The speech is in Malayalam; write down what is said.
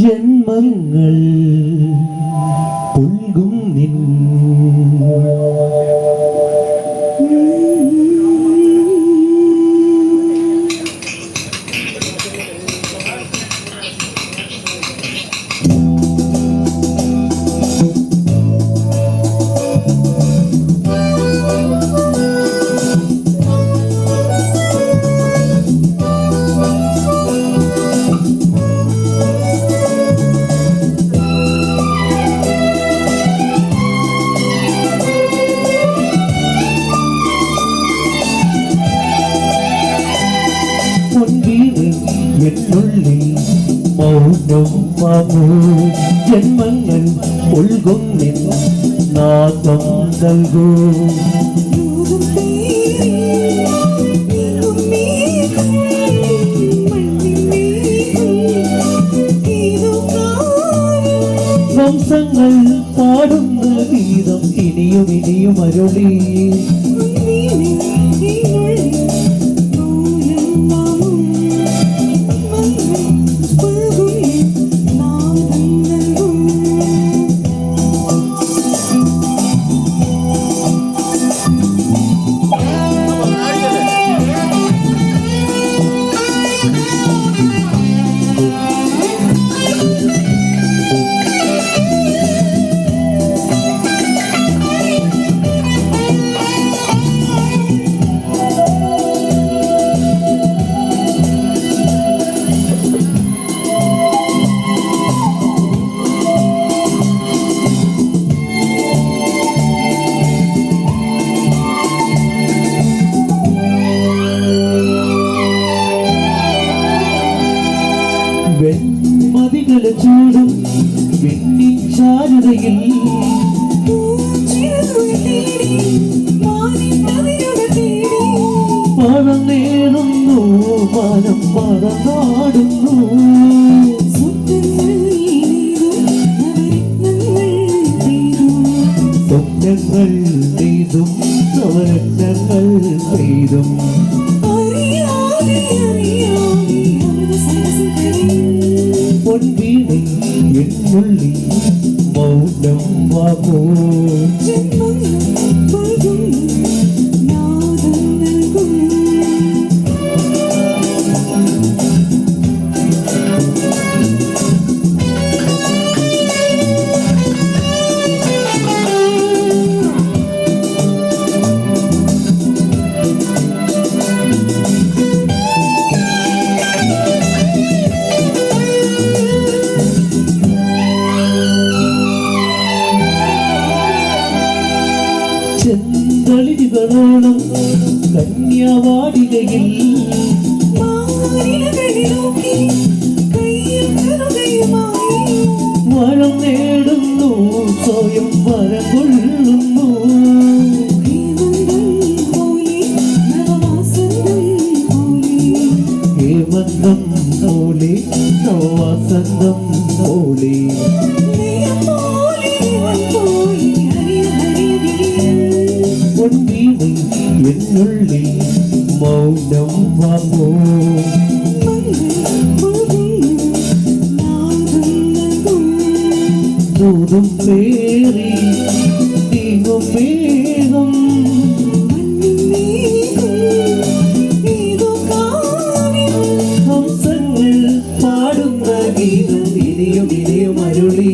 ജന്മങ്ങൾ പുൽകും നിൻ എന്നുള്ളിൽ മൗനം മാമൂ ജന്മങ്ങൾ ഉൾകും നിൻ നാദം നൽകൂ വംശങ്ങൾ പാടുന്ന ഗീതം ഇനിയും ഇനിയും അരുളി വെൺമതികളെ ചൂടും വെണ്ണി ചാരുതയിൽ പറന്നേറുന്നു മനം മറന്നാടുന്നു സ്വപ്നങ്ങൾ നെയ്തും നവരത്നങ്ങൾ പെയ്തും പൊൻവീണை എന്നുള്ളി മൗനം വാമോ ചെന്തളിരുകളോളം കന്യാവാടികയിൽ വരം നേടുന്നു സ്വയം വരം കൊള്ളുന്നു ഹേമന്തം പോലെ നവവസന്തം പോലെ പൊൻവീണை എന്നുള്ളിൽ മൗനം വാമോ ദൂതും പേറി നീങ്ങും വേഗം ഹംസങ്ങൾ പാടുന്ന ഗീതം ഇനിയും ഇനിയും അരുളി